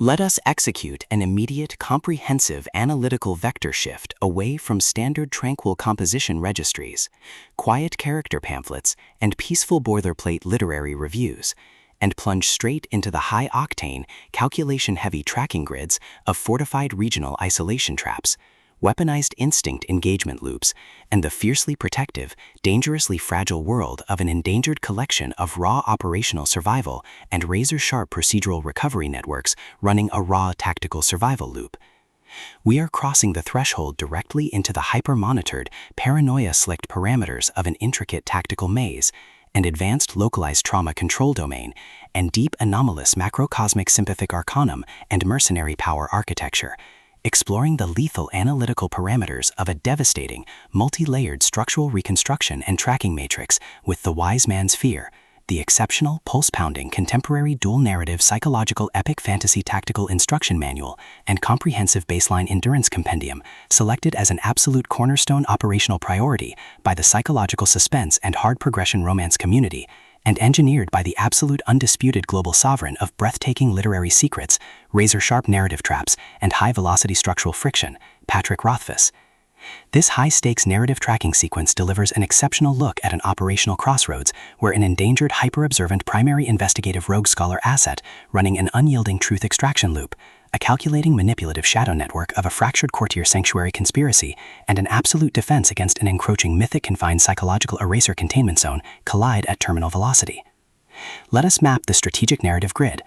Let us execute an immediate, comprehensive analytical vector shift away from standard tranquil composition registries, quiet character pamphlets, and peaceful boilerplate literary reviews, and plunge straight into the high-octane, calculation-heavy tracking grids of fortified regional isolation traps, weaponized instinct engagement loops, and the fiercely protective, dangerously fragile world of an endangered collection of raw operational survival and razor-sharp procedural recovery networks running a raw tactical survival loop. We are crossing the threshold directly into the hyper-monitored, paranoia-slicked parameters of an intricate tactical maze, an advanced localized trauma control domain, and deep anomalous macrocosmic sympathetic Arcanum and mercenary power architecture, exploring the lethal analytical parameters of a devastating, multi-layered structural reconstruction and tracking matrix with the wise man's fear, the exceptional, pulse-pounding, contemporary dual-narrative psychological epic fantasy tactical instruction manual and comprehensive baseline endurance compendium, selected as an absolute cornerstone operational priority by the psychological suspense and hard progression romance community, and engineered by the absolute undisputed global sovereign of breathtaking literary secrets, razor-sharp narrative traps, and high-velocity structural friction, Patrick Rothfuss. This high-stakes narrative tracking sequence delivers an exceptional look at an operational crossroads where an endangered hyper-observant primary investigative rogue scholar asset running an unyielding truth extraction loop, a calculating manipulative shadow network of a fractured courtier sanctuary conspiracy, and an absolute defense against an encroaching mythic-confined psychological eraser containment zone collide at terminal velocity. Let us map the strategic narrative grid.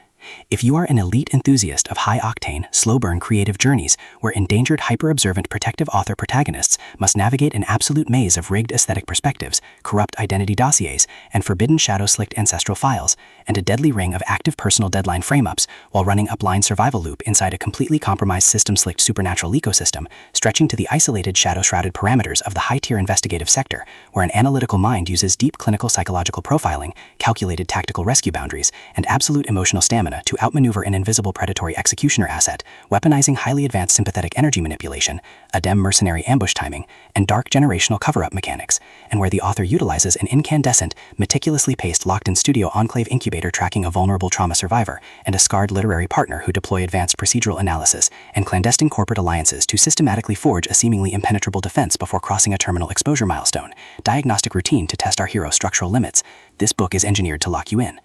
If you are an elite enthusiast of high-octane, slow-burn creative journeys where endangered hyper-observant protective author protagonists must navigate an absolute maze of rigged aesthetic perspectives, corrupt identity dossiers, and forbidden shadow-slicked ancestral files, and a deadly ring of active personal deadline frame-ups while running a blind survival loop inside a completely compromised system-slicked supernatural ecosystem, stretching to the isolated shadow-shrouded parameters of the high-tier investigative sector, where an analytical mind uses deep clinical psychological profiling, calculated tactical rescue boundaries, and absolute emotional stamina to outmaneuver an invisible predatory executioner asset, weaponizing highly advanced sympathetic energy manipulation, adept mercenary ambush timing, and dark generational cover-up mechanics, and where the author utilizes an incandescent, meticulously paced locked-in studio enclave incubator tracking a vulnerable trauma survivor and a scarred literary partner who deploy advanced procedural analysis and clandestine corporate alliances to systematically forge a seemingly impenetrable defense before crossing a terminal exposure milestone, diagnostic routine to test our hero's structural limits. This book is engineered to lock you in.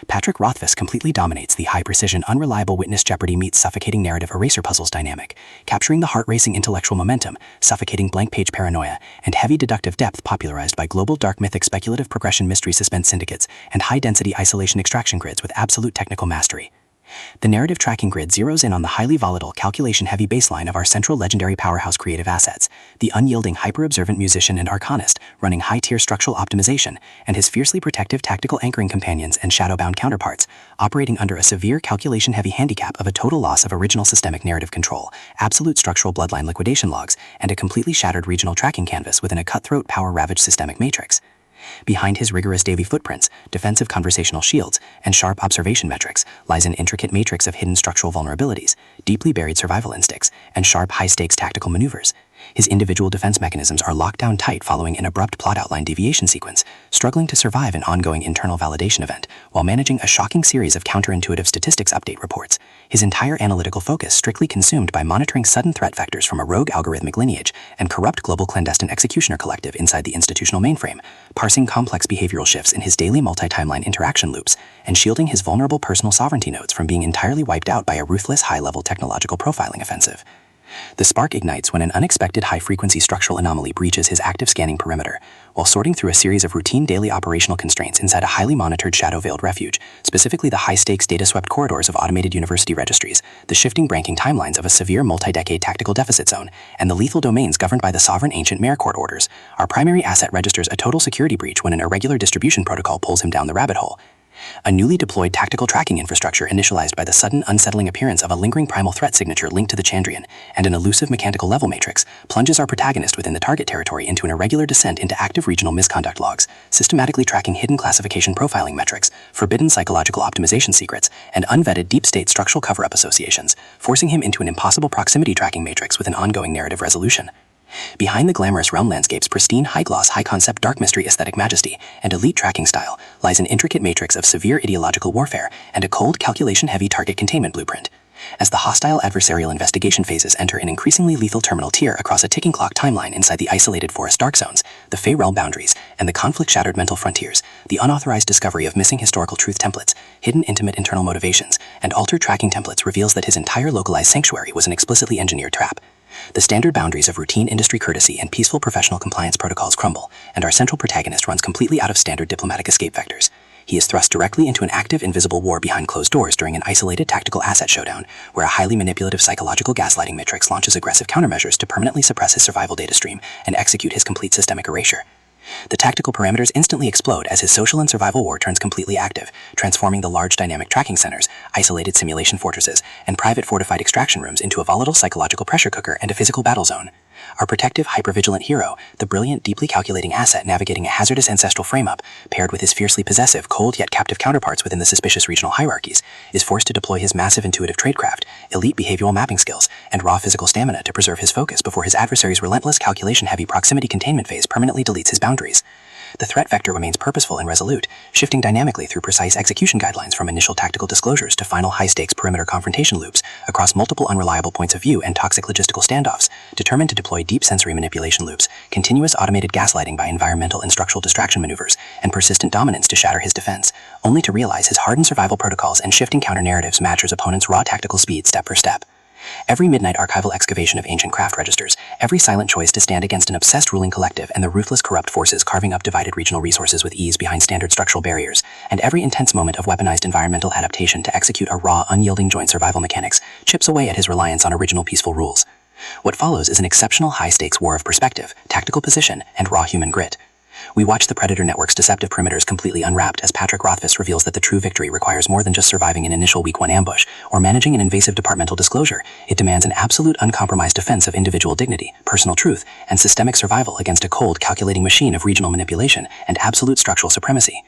Patrick Rothfuss completely dominates the high-precision, unreliable witness jeopardy meets suffocating narrative eraser puzzles dynamic, capturing the heart-racing intellectual momentum, suffocating blank-page paranoia, and heavy deductive depth popularized by global dark mythic speculative progression mystery suspense syndicates and high-density isolation extraction grids with absolute technical mastery. The narrative tracking grid zeroes in on the highly volatile, calculation-heavy baseline of our central legendary powerhouse creative assets, the unyielding hyper-observant musician and arcanist running high-tier structural optimization, and his fiercely protective tactical anchoring companions and shadow-bound counterparts, operating under a severe calculation-heavy handicap of a total loss of original systemic narrative control, absolute structural bloodline liquidation logs, and a completely shattered regional tracking canvas within a cutthroat, power-ravaged systemic matrix. Behind his rigorous Davy footprints, defensive conversational shields, and sharp observation metrics lies an intricate matrix of hidden structural vulnerabilities, deeply buried survival instincts, and sharp high-stakes tactical maneuvers. His individual defense mechanisms are locked down tight following an abrupt plot outline deviation sequence, struggling to survive an ongoing internal validation event while managing a shocking series of counterintuitive statistics update reports, his entire analytical focus strictly consumed by monitoring sudden threat vectors from a rogue algorithmic lineage and corrupt global clandestine executioner collective inside the institutional mainframe, parsing complex behavioral shifts in his daily multi-timeline interaction loops, and shielding his vulnerable personal sovereignty nodes from being entirely wiped out by a ruthless high-level technological profiling offensive. The spark ignites when an unexpected high-frequency structural anomaly breaches his active scanning perimeter, while sorting through a series of routine daily operational constraints inside a highly monitored shadow-veiled refuge, specifically the high-stakes data-swept corridors of automated university registries, the shifting branching timelines of a severe multi-decade tactical deficit zone, and the lethal domains governed by the sovereign ancient mayor court orders. Our primary asset registers a total security breach when an irregular distribution protocol pulls him down the rabbit hole. A newly deployed tactical tracking infrastructure initialized by the sudden, unsettling appearance of a lingering primal threat signature linked to the Chandrian, and an elusive mechanical level matrix, plunges our protagonist within the target territory into an irregular descent into active regional misconduct logs, systematically tracking hidden classification profiling metrics, forbidden psychological optimization secrets, and unvetted deep-state structural cover-up associations, forcing him into an impossible proximity tracking matrix with an ongoing narrative resolution. Behind the glamorous realm landscape's pristine, high-gloss, high-concept dark mystery aesthetic majesty and elite tracking style lies an intricate matrix of severe ideological warfare and a cold, calculation-heavy target containment blueprint. As the hostile adversarial investigation phases enter an increasingly lethal terminal tier across a ticking clock timeline inside the isolated forest dark zones, the Fey realm boundaries, and the conflict-shattered mental frontiers, the unauthorized discovery of missing historical truth templates, hidden intimate internal motivations, and altered tracking templates reveals that his entire localized sanctuary was an explicitly engineered trap. The standard boundaries of routine industry courtesy and peaceful professional compliance protocols crumble, and our central protagonist runs completely out of standard diplomatic escape vectors. He is thrust directly into an active, invisible war behind closed doors during an isolated tactical asset showdown, where a highly manipulative psychological gaslighting matrix launches aggressive countermeasures to permanently suppress his survival data stream and execute his complete systemic erasure. The tactical parameters instantly explode as his social and survival war turns completely active, transforming the large dynamic tracking centers, isolated simulation fortresses, and private fortified extraction rooms into a volatile psychological pressure cooker and a physical battle zone. Our protective, hypervigilant hero, the brilliant, deeply calculating asset navigating a hazardous ancestral frame-up, paired with his fiercely possessive, cold yet captive counterparts within the suspicious regional hierarchies, is forced to deploy his massive intuitive tradecraft, elite behavioral mapping skills, and raw physical stamina to preserve his focus before his adversary's relentless calculation-heavy proximity containment phase permanently deletes his boundaries. The threat vector remains purposeful and resolute, shifting dynamically through precise execution guidelines from initial tactical disclosures to final high-stakes perimeter confrontation loops across multiple unreliable points of view and toxic logistical standoffs, determined to deploy deep sensory manipulation loops, continuous automated gaslighting by environmental and structural distraction maneuvers, and persistent dominance to shatter his defense, only to realize his hardened survival protocols and shifting counter-narratives match his opponent's raw tactical speed step for step. Every midnight archival excavation of ancient craft registers, every silent choice to stand against an obsessed ruling collective and the ruthless corrupt forces carving up divided regional resources with ease behind standard structural barriers, and every intense moment of weaponized environmental adaptation to execute a raw, unyielding joint survival mechanics chips away at his reliance on original peaceful rules. What follows is an exceptional high-stakes war of perspective, tactical position, and raw human grit. We watch the Predator Network's deceptive perimeters completely unwrapped as Patrick Rothfuss reveals that the true victory requires more than just surviving an initial week 1 ambush or managing an invasive departmental disclosure. It demands an absolute uncompromised defense of individual dignity, personal truth, and systemic survival against a cold, calculating machine of regional manipulation and absolute structural supremacy.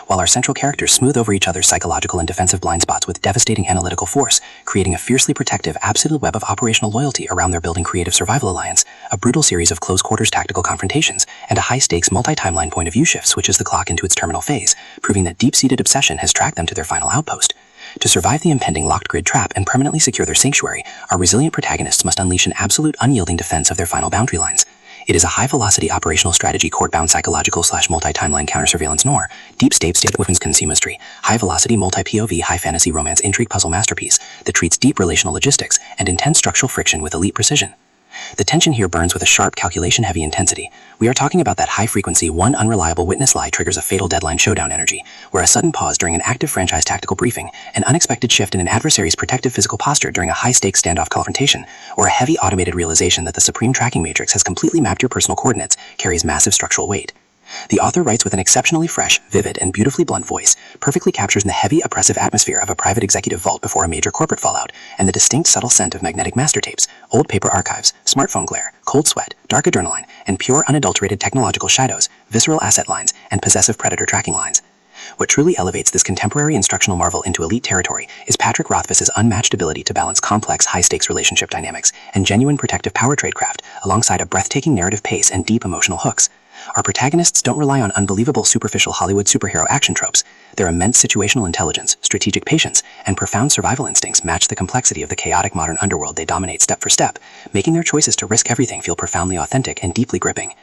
While our central characters smooth over each other's psychological and defensive blind spots with devastating analytical force, creating a fiercely protective, absolute web of operational loyalty around their building creative survival alliance, a brutal series of close-quarters tactical confrontations, and a high-stakes multi-timeline point of view shift switches the clock into its terminal phase, proving that deep-seated obsession has tracked them to their final outpost. To survive the impending locked grid trap and permanently secure their sanctuary, our resilient protagonists must unleash an absolute unyielding defense of their final boundary lines. It is a high-velocity operational strategy court-bound psychological/multi-timeline counter-surveillance noir, deep state weapons consumery, high-velocity multi-POV high-fantasy romance intrigue puzzle masterpiece that treats deep relational logistics and intense structural friction with elite precision. The tension here burns with a sharp calculation-heavy intensity. We are talking about that high-frequency, one unreliable witness lie triggers a fatal deadline showdown energy, where a sudden pause during an active franchise tactical briefing, an unexpected shift in an adversary's protective physical posture during a high-stakes standoff confrontation, or a heavy automated realization that the supreme tracking matrix has completely mapped your personal coordinates carries massive structural weight. The author writes with an exceptionally fresh, vivid, and beautifully blunt voice, perfectly captures the heavy, oppressive atmosphere of a private executive vault before a major corporate fallout, and the distinct, subtle scent of magnetic master tapes, old paper archives, smartphone glare, cold sweat, dark adrenaline, and pure, unadulterated technological shadows, visceral asset lines, and possessive predator tracking lines. What truly elevates this contemporary instructional marvel into elite territory is Patrick Rothfuss's unmatched ability to balance complex, high-stakes relationship dynamics and genuine protective power tradecraft alongside a breathtaking narrative pace and deep emotional hooks. Our protagonists don't rely on unbelievable superficial Hollywood superhero action tropes. Their immense situational intelligence, strategic patience, and profound survival instincts match the complexity of the chaotic modern underworld they dominate step for step, making their choices to risk everything feel profoundly authentic and deeply gripping.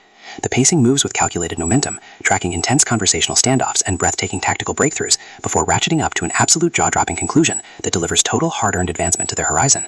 The pacing moves with calculated momentum, tracking intense conversational standoffs and breathtaking tactical breakthroughs before ratcheting up to an absolute jaw-dropping conclusion that delivers total hard-earned advancement to their horizon.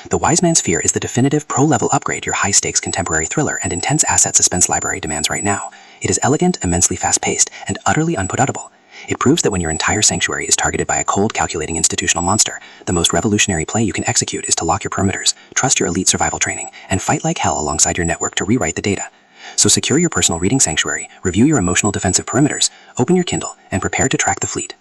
The Wise Man's Fear is the definitive pro-level upgrade your high-stakes contemporary thriller and intense asset suspense library demands right now. It is elegant, immensely fast-paced, and utterly unputdownable. It proves that when your entire sanctuary is targeted by a cold, calculating institutional monster, the most revolutionary play you can execute is to lock your perimeters, trust your elite survival training, and fight like hell alongside your network to rewrite the data. So secure your personal reading sanctuary, review your emotional defensive perimeters, open your Kindle, and prepare to track the fleet.